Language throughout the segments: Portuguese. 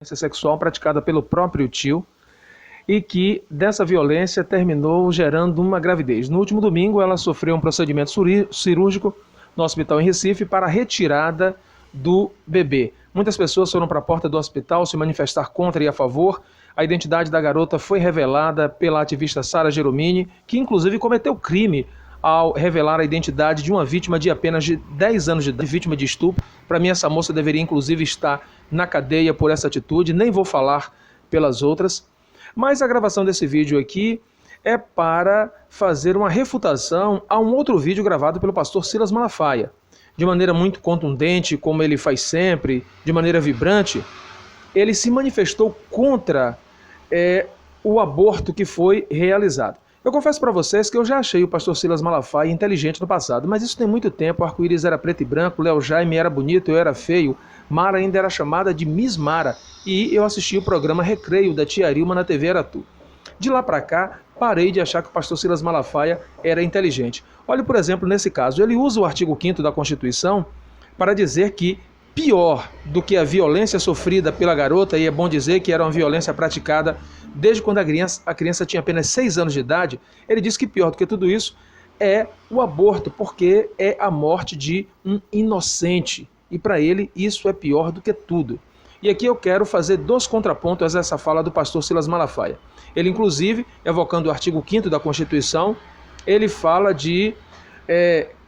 violência sexual praticada pelo próprio tio e que dessa violência terminou gerando uma gravidez. No último domingo, ela sofreu um procedimento cirúrgico no hospital em Recife para a retirada do bebê. Muitas pessoas foram para a porta do hospital se manifestar contra e a favor. A identidade da garota foi revelada pela ativista Sara Geromini, que inclusive cometeu crime ao revelar a identidade de uma vítima de apenas 10 anos de idade, vítima de estupro. Para mim, essa moça deveria inclusive estar na cadeia por essa atitude, nem vou falar pelas outras. Mas a gravação desse vídeo aqui é para fazer uma refutação a um outro vídeo gravado pelo pastor Silas Malafaia. De maneira muito contundente, como ele faz sempre, de maneira vibrante, ele se manifestou contra o aborto que foi realizado. Eu confesso para vocês que eu já achei o pastor Silas Malafaia inteligente no passado, mas isso tem muito tempo. O arco-íris era preto e branco, Léo Jaime era bonito, eu era feio, Mara ainda era chamada de Miss Mara, e eu assisti o programa Recreio da Tia Arilma na TV Aratu. De lá para cá, parei de achar que o pastor Silas Malafaia era inteligente. Olha, por exemplo, nesse caso, ele usa o artigo 5º da Constituição para dizer que pior do que a violência sofrida pela garota, e é bom dizer que era uma violência praticada desde quando a criança tinha apenas 6 anos de idade, ele diz que pior do que tudo isso é o aborto, porque é a morte de um inocente. E para ele isso é pior do que tudo. E aqui eu quero fazer 2 contrapontos a essa fala do pastor Silas Malafaia. Ele, inclusive, evocando o artigo 5º da Constituição, ele fala de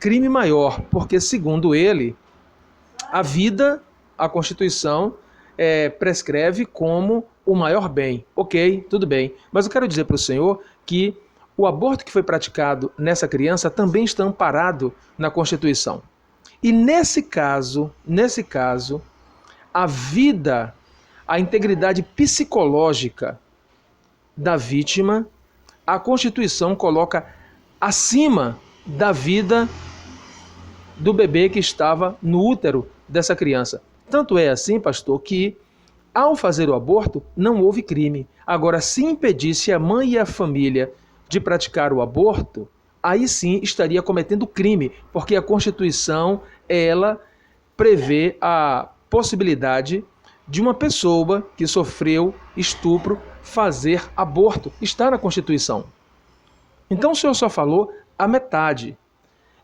crime maior, porque, segundo ele, a vida, a Constituição prescreve como o maior bem. Ok, tudo bem. Mas eu quero dizer para o senhor que o aborto que foi praticado nessa criança também está amparado na Constituição. E nesse caso, a vida, a integridade psicológica da vítima, a Constituição coloca acima da vida do bebê que estava no útero dessa criança. Tanto é assim, pastor, que ao fazer o aborto não houve crime. Agora, se impedisse a mãe e a família de praticar o aborto, aí sim estaria cometendo crime, porque a Constituição, ela prevê a possibilidade de uma pessoa que sofreu estupro fazer aborto. Está na Constituição. Então o senhor só falou a metade.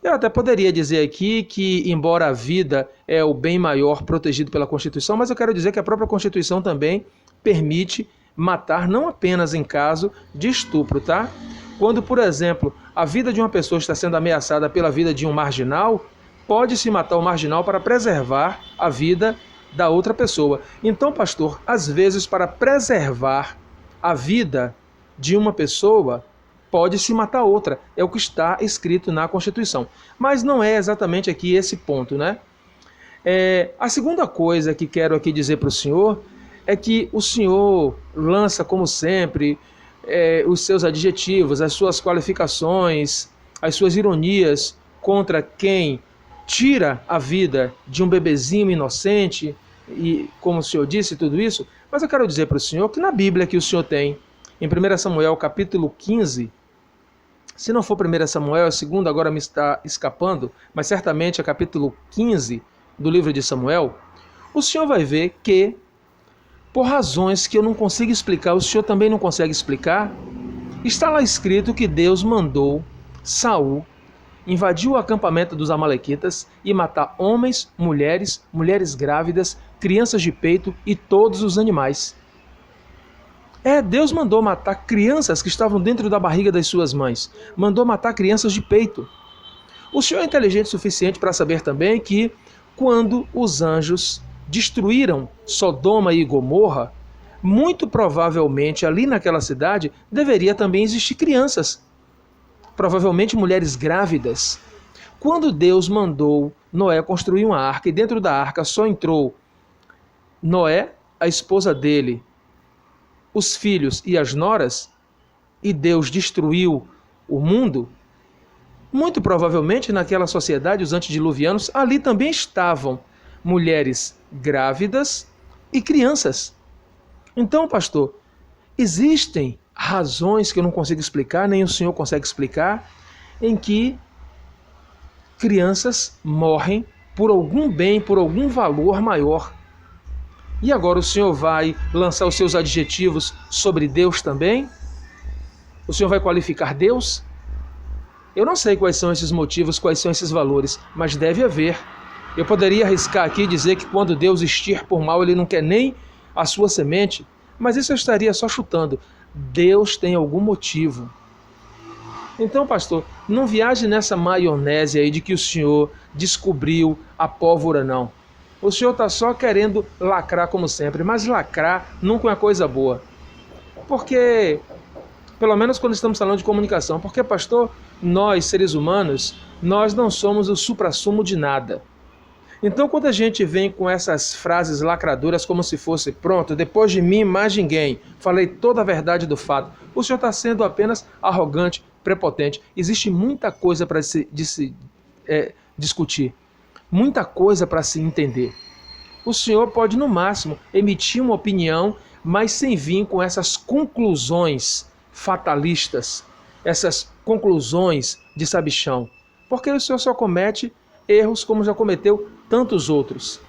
Eu até poderia dizer aqui que, embora a vida é o bem maior protegido pela Constituição, mas eu quero dizer que a própria Constituição também permite matar não apenas em caso de estupro, tá? Quando, por exemplo, a vida de uma pessoa está sendo ameaçada pela vida de um marginal, pode-se matar o marginal para preservar a vida da outra pessoa. Então, pastor, às vezes, para preservar a vida de uma pessoa, pode-se matar outra. É o que está escrito na Constituição. Mas não é exatamente aqui esse ponto, né? A segunda coisa que quero aqui dizer para o senhor é que o senhor lança, como sempre, os seus adjetivos, as suas qualificações, as suas ironias contra quem tira a vida de um bebezinho inocente, e como o senhor disse tudo isso, mas eu quero dizer para o senhor que na Bíblia que o senhor tem, em 1 Samuel capítulo 15, se não for 1 Samuel, é 2, agora me está escapando, mas certamente é capítulo 15 do livro de Samuel, o senhor vai ver que, por razões que eu não consigo explicar, o senhor também não consegue explicar, está lá escrito que Deus mandou Saul invadir o acampamento dos amalequitas e matar homens, mulheres grávidas, crianças de peito e todos os animais. Deus mandou matar crianças que estavam dentro da barriga das suas mães. Mandou matar crianças de peito. O senhor é inteligente o suficiente para saber também que, quando os anjos destruíram Sodoma e Gomorra, muito provavelmente ali naquela cidade deveria também existir crianças. Provavelmente mulheres grávidas. Quando Deus mandou Noé construir uma arca, e dentro da arca só entrou Noé, a esposa dele, os filhos e as noras, e Deus destruiu o mundo, muito provavelmente naquela sociedade, os antediluvianos, ali também estavam mulheres grávidas e crianças. Então, pastor, existem razões que eu não consigo explicar, nem o senhor consegue explicar, em que crianças morrem por algum bem, por algum valor maior. E agora o senhor vai lançar os seus adjetivos sobre Deus também? O senhor vai qualificar Deus? Eu não sei quais são esses motivos, quais são esses valores, mas deve haver. Eu poderia arriscar aqui e dizer que quando Deus extirpa por mal, ele não quer nem a sua semente, mas isso eu estaria só chutando. Deus tem algum motivo. Então, pastor, não viaje nessa maionese aí de que o senhor descobriu a pólvora, não. O senhor está só querendo lacrar como sempre, mas lacrar nunca é uma coisa boa. Porque, pelo menos quando estamos falando de comunicação, porque, pastor, nós, seres humanos, nós não somos o suprassumo de nada. Então, quando a gente vem com essas frases lacradoras como se fosse, pronto, depois de mim, mais ninguém, falei toda a verdade do fato, o senhor está sendo apenas arrogante, prepotente. Existe muita coisa para se discutir, muita coisa para se entender. O senhor pode, no máximo, emitir uma opinião, mas sem vir com essas conclusões fatalistas, essas conclusões de sabichão, porque o senhor só comete erros como já cometeu tantos outros.